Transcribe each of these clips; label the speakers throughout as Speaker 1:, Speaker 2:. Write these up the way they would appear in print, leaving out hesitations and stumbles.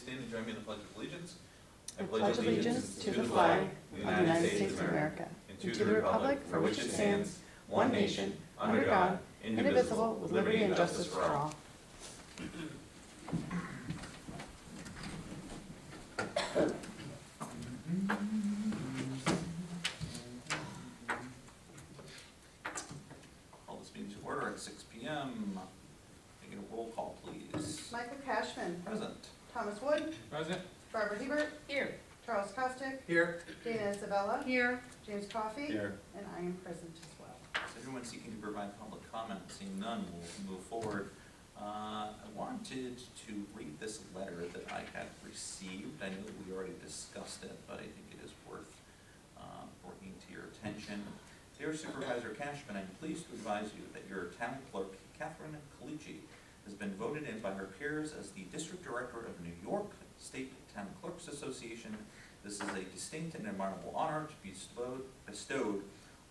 Speaker 1: stand and join me in the Pledge of Allegiance.
Speaker 2: I pledge allegiance to the flag of the United States of America and to the republic for which it stands, one nation, under God, indivisible, with liberty and justice for all.
Speaker 1: Call this meeting to order at 6 p.m. Taking a roll call, please.
Speaker 3: Michael Cashman.
Speaker 1: Present.
Speaker 3: Thomas Wood.
Speaker 1: Present.
Speaker 3: Barbara Hebert.
Speaker 2: Here.
Speaker 3: Charles Costick.
Speaker 1: Here.
Speaker 3: Dana Isabella.
Speaker 2: Here.
Speaker 3: James Coffey.
Speaker 1: Here.
Speaker 3: And I am present as well.
Speaker 1: Is everyone seeking to provide public comment? Seeing none, we'll move forward. I wanted to read this letter that I had received. I know that we already discussed it, but I think it is worth bringing to your attention. Dear Supervisor Cashman, I'm pleased to advise you that your town clerk, Catherine Calici, has been voted in by her peers as the District Director of New York State Town Clerks Association. This is a distinct and admirable honor to be bestowed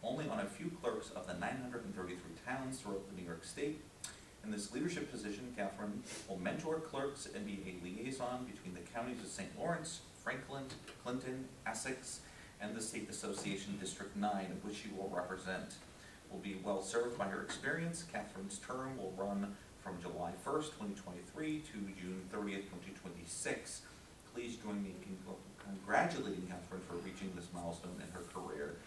Speaker 1: only on a few clerks of the 933 towns throughout the New York State. In this leadership position, Catherine will mentor clerks and be a liaison between the counties of St. Lawrence, Franklin, Clinton, Essex, and the State Association District 9, which she will represent. Will be well served by her experience. Catherine's term will run from July 1st, 2023 to June 30th, 2026. Please join me in congratulating Catherine for reaching this milestone in her career.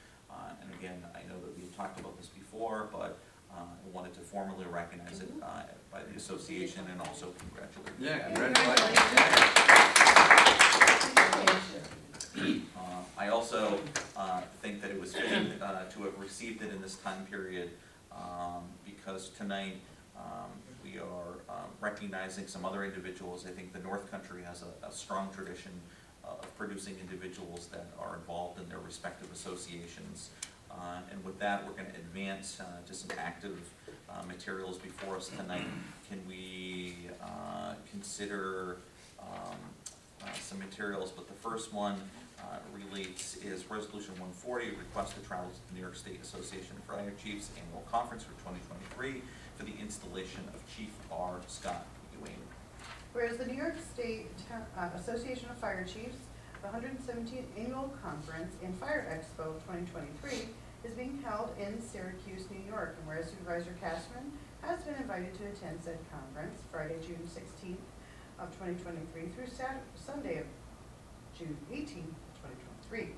Speaker 1: And again, I know that we've talked about this before, but I wanted to formally recognize it by the association and also congratulate her.
Speaker 4: Yeah, congratulations.
Speaker 1: I also think that it was fitting to have received it in this time period because tonight we are recognizing some other individuals. I think the North Country has a strong tradition of producing individuals that are involved in their respective associations. And with that, we're going to advance to some active materials before us tonight. Can we consider some materials? But the first one is Resolution 140, request to travel to the New York State Association of Fire Chiefs Annual Conference for 2023 for the installation of Chief R. Scott Ewing.
Speaker 3: Whereas the New York State Association of Fire Chiefs, the 117th Annual Conference and Fire Expo 2023 is being held in Syracuse, New York, and whereas Supervisor Cashman has been invited to attend said conference Friday, June 16th of 2023 through Sunday of June 18th, 2023,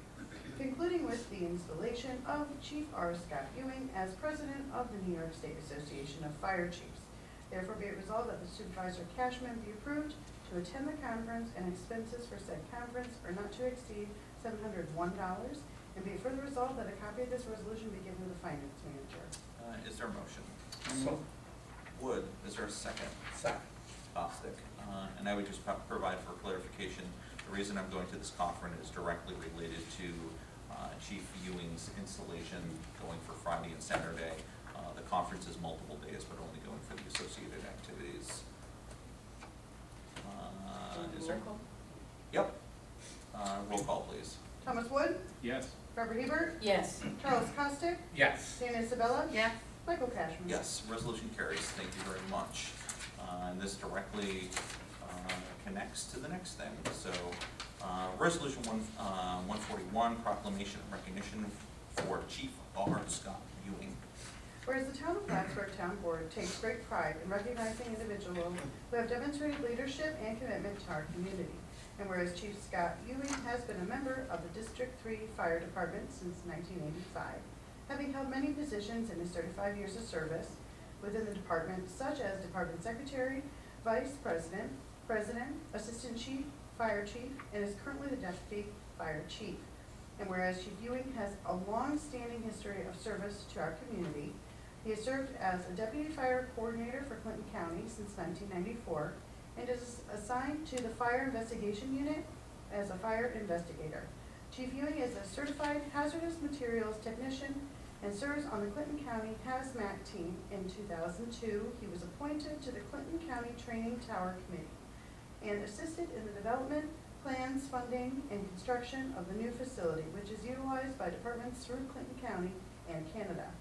Speaker 3: concluding with the installation of Chief R. Scott Ewing as President of the New York State Association of Fire Chiefs. Therefore, be it resolved that the Supervisor Cashman be approved to attend the conference and expenses for said conference are not to exceed $701, and be it further resolved that a copy of this resolution be given to the Finance Manager.
Speaker 1: Is there a motion?
Speaker 4: So.
Speaker 1: Wood. Is there a second?
Speaker 4: Second.
Speaker 1: Bostic. And I would just provide for clarification, the reason I'm going to this conference is directly related to Chief Ewing's installation going for Friday and Saturday. The conference is multiple days, but only going for the associated activities. Is there? Yep. Roll call, please.
Speaker 3: Thomas Wood.
Speaker 4: Yes.
Speaker 3: Barbara Hebert.
Speaker 2: Yes.
Speaker 3: Charles Costick.
Speaker 4: Yes.
Speaker 3: Dana Isabella.
Speaker 2: Yes.
Speaker 3: Michael Cashman.
Speaker 1: Yes, resolution carries. Thank you very much. And this directly connects to the next thing. So, Resolution 141, proclamation of recognition for Chief R. Scott Ewing.
Speaker 3: Whereas the Town of Plattsburgh Town Board takes great pride in recognizing individuals who have demonstrated leadership and commitment to our community. And whereas Chief Scott Ewing has been a member of the District 3 Fire Department since 1985, having held many positions in his 35 years of service within the department, such as Department Secretary, Vice President, President, Assistant Chief, Fire Chief, and is currently the Deputy Fire Chief. And whereas Chief Ewing has a long-standing history of service to our community, he has served as a Deputy Fire Coordinator for Clinton County since 1994 and is assigned to the Fire Investigation Unit as a fire investigator. Chief Ewing is a certified hazardous materials technician and serves on the Clinton County Hazmat Team. In 2002, he was appointed to the Clinton County Training Tower Committee and assisted in the development, plans, funding, and construction of the new facility, which is utilized by departments through Clinton County and Canada.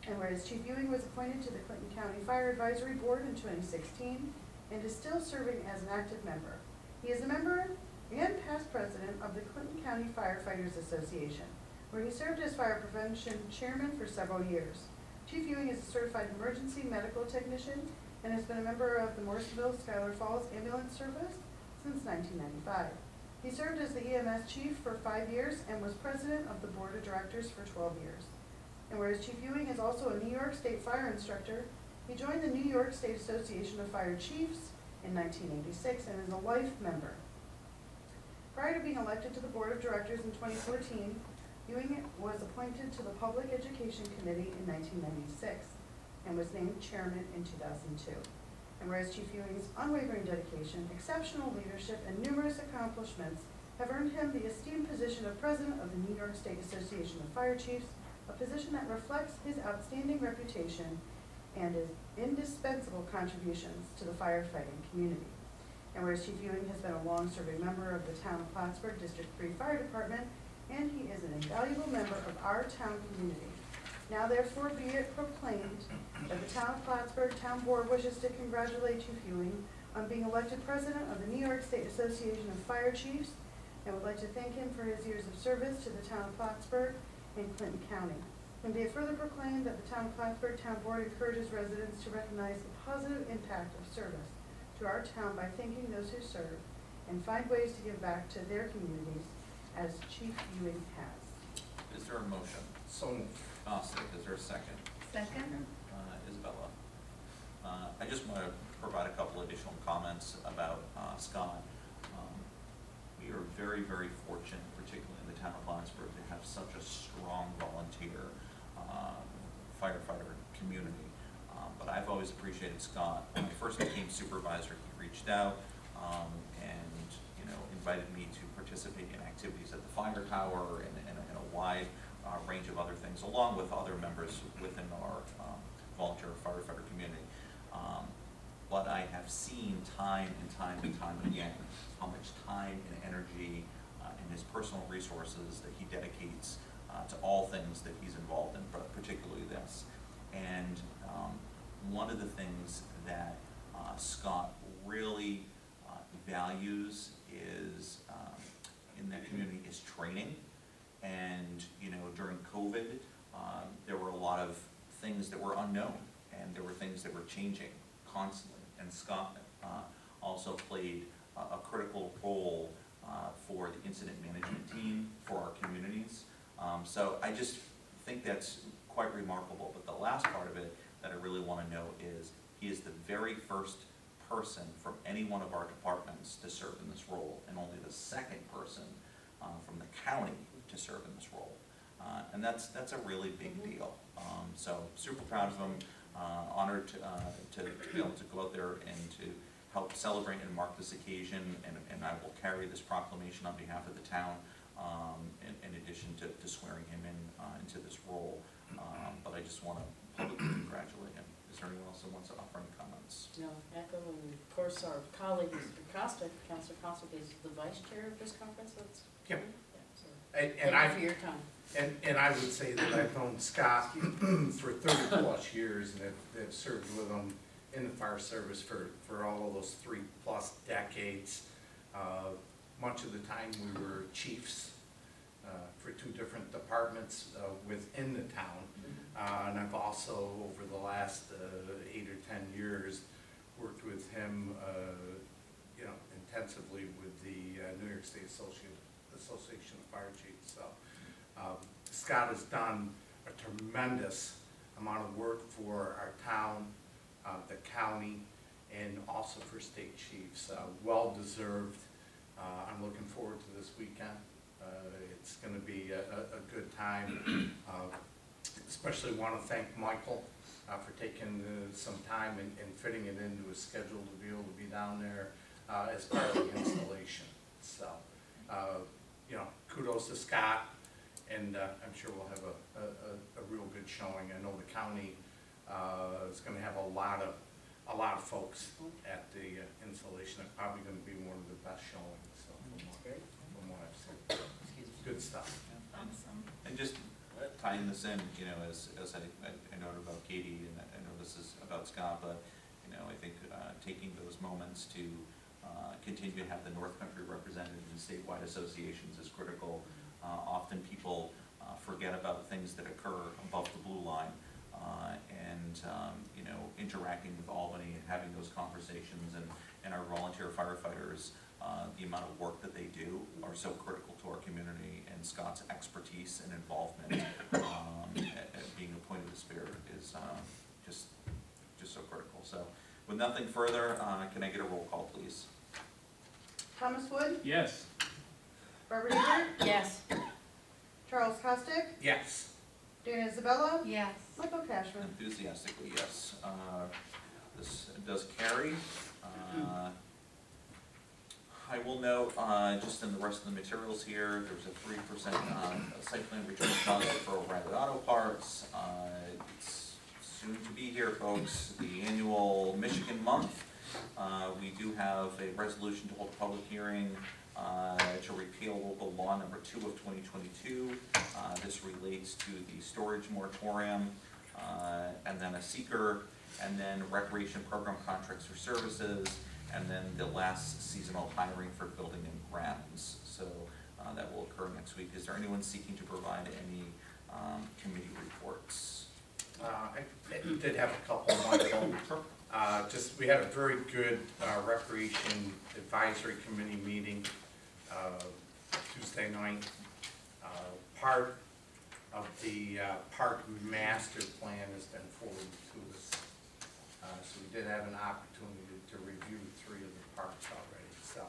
Speaker 3: And whereas Chief Ewing was appointed to the Clinton County Fire Advisory Board in 2016 and is still serving as an active member. He is a member and past president of the Clinton County Firefighters Association, where he served as fire prevention chairman for several years. Chief Ewing is a certified emergency medical technician and has been a member of the Morrisville-Schuyler Falls Ambulance Service since 1995. He served as the EMS chief for 5 years and was president of the board of directors for 12 years. And whereas Chief Ewing is also a New York State fire instructor, he joined the New York State Association of Fire Chiefs in 1986 and is a life member. Prior to being elected to the board of directors in 2014, Ewing was appointed to the Public Education Committee in 1996 and was named chairman in 2002. And whereas Chief Ewing's unwavering dedication, exceptional leadership, and numerous accomplishments have earned him the esteemed position of president of the New York State Association of Fire Chiefs, a position that reflects his outstanding reputation and his indispensable contributions to the firefighting community. And whereas Chief Ewing has been a long-serving member of the town of Plattsburgh District 3 Fire Department, and he is an invaluable member of our town community. Now therefore be it proclaimed that the town of Plattsburgh Town Board wishes to congratulate Chief Ewing on being elected president of the New York State Association of Fire Chiefs, and would like to thank him for his years of service to the town of Plattsburgh and Clinton County. And be it further proclaimed that the town of Plattsburgh Town Board encourages residents to recognize the positive impact of service to our town by thanking those who serve and find ways to give back to their communities as Chief Ewing has.
Speaker 1: Is there a motion?
Speaker 4: So moved.
Speaker 1: Austin, is there a second?
Speaker 2: Second.
Speaker 1: Isabella. I just want to provide a couple additional comments about Scott. We are very, very fortunate, particularly in the town of Plattsburgh, to have such a strong volunteer firefighter community. But I've always appreciated Scott. When I first became supervisor, he reached out and invited me to participate in activities at the fire tower and a wide range of other things, along with other members within our volunteer firefighter community. But I have seen time and time again how much time and energy and his personal resources that he dedicates to all things that he's involved in, but particularly this. And one of the things that Scott really values is in that community is training. And during COVID, there were a lot of things that were unknown, and there were things that were changing constantly. And Scott also played a critical role for the incident management team for our communities. So I just think that's quite remarkable. But the last part of it that I really want to note is he is the very first person from any one of our departments to serve in this role, and only the second person from the county to serve in this role. And that's a really big deal. So super proud of him, honored to be able to go out there and to help celebrate and mark this occasion, and I will carry this proclamation on behalf of the town in addition to swearing him into this role. But I just want to publicly congratulate him. Is there anyone else that wants to offer any comments?
Speaker 5: No, echo, and of course our colleague, Mr. Costick, Councilor Costick is the vice chair of this conference, so it's.
Speaker 4: Yep.
Speaker 5: Yeah, so
Speaker 4: And
Speaker 5: thank you for your time.
Speaker 4: And I would say that I've known Scott for 30 plus years, and have served with him in the fire service for all of those 3+ decades. Much of the time we were chiefs for 2 different departments within the town. And I've also, over the last 8 or 10 years, worked with him intensively with the New York State Association of Fire Chiefs. So Scott has done a tremendous amount of work for our town, the county, and also for state chiefs. Well deserved. I'm looking forward to this weekend. It's going to be a good time. Especially want to thank Michael for taking some time and fitting it into his schedule to be able to be down there as part of the installation. So, kudos to Scott, and I'm sure we'll have a real good showing. I know the county is going to have a lot of folks at the installation. It's probably going to be one of the best showings. So, from what I've seen, good stuff.
Speaker 2: Awesome.
Speaker 1: And just tying this in, as I noted about Katie, and I know this is about Scott, but I think taking those moments to continue to have the North Country represented in statewide associations is critical. Often people forget about things that occur above the blue line, and you know, interacting with Albany and having those conversations, and our volunteer firefighters, the amount of work that they do are so critical to our community, and Scott's expertise and involvement at being a point of despair is just so critical. So with nothing further, can I get a roll call, please?
Speaker 3: Thomas Wood,
Speaker 6: Yes.
Speaker 3: Barbara Hebert,
Speaker 5: Yes.
Speaker 3: Charles Costick,
Speaker 4: Yes.
Speaker 3: Dana Isabella,
Speaker 2: Yes.
Speaker 3: Michael Cashman.
Speaker 1: Enthusiastically, yes. This does carry. I will note, just in the rest of the materials here, there's a 3% site plan return deposit for O'Reilly Auto Parts. It's soon to be here, folks, the annual Michigan month. We do have a resolution to hold a public hearing to repeal local law number 2 of 2022. This relates to the storage moratorium, and then a seeker, and then recreation program contracts for services, and then the last seasonal hiring for building and grounds. So that will occur next week. Is there anyone seeking to provide any committee reports?
Speaker 4: I did have a couple, Michael. We had a very good Recreation Advisory Committee meeting Tuesday night. Part of the park master plan has been forwarded to us. So we did have an opportunity to review 3 of the parks already. So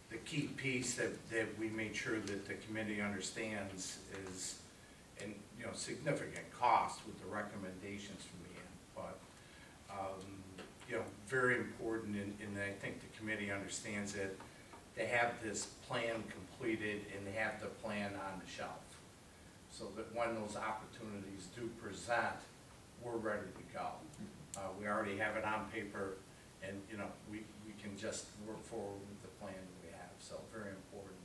Speaker 4: the key piece that we made sure that the committee understands is, and you know, significant cost with the recommendations from the end, but you know, very important, and I think the committee understands it, to have this plan completed and to have the plan on the shelf, so that when those opportunities do present, we're ready to go. We already have it on paper, and you know, we can just work forward with the plan that we have. So very important,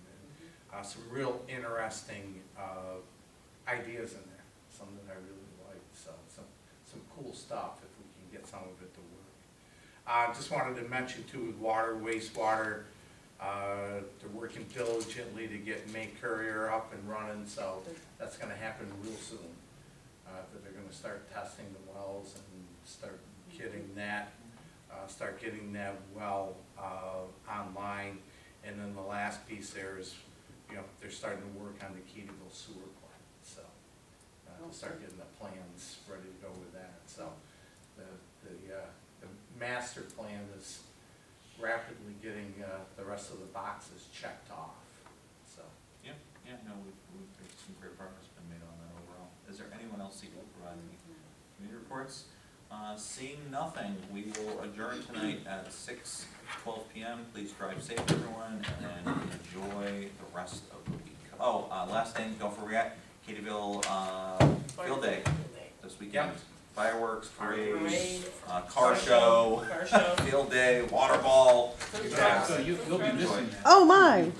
Speaker 4: and some real interesting ideas in there, some that I really like. So some cool stuff if we can get some of it to work. Just wanted to mention too, with water, wastewater, they're working diligently to get May Courier up and running, so that's going to happen real soon. That they're going to start testing the wells and start getting that well online. And then the last piece there is, you know, they're starting to work on the Keatyville sewer plant, so to start getting the plans ready to go with that. So the master plan is rapidly getting the rest of the boxes checked off. So
Speaker 1: Yeah, no, we've some great progress been made on that overall. Is there anyone else seeking to provide any committee reports? Seeing nothing, we will adjourn tonight at 6:12 p.m. Please drive safe, everyone, and enjoy the rest of the week. Oh, last thing, don't forget, Keatyville Field Day this weekend.
Speaker 4: Yep.
Speaker 1: Fireworks, parade, car
Speaker 5: Car
Speaker 1: show,
Speaker 5: show.
Speaker 1: field day, water ball.
Speaker 5: Food
Speaker 4: Yeah.
Speaker 5: trucks.
Speaker 6: So you'll be missing that.
Speaker 2: Oh, my.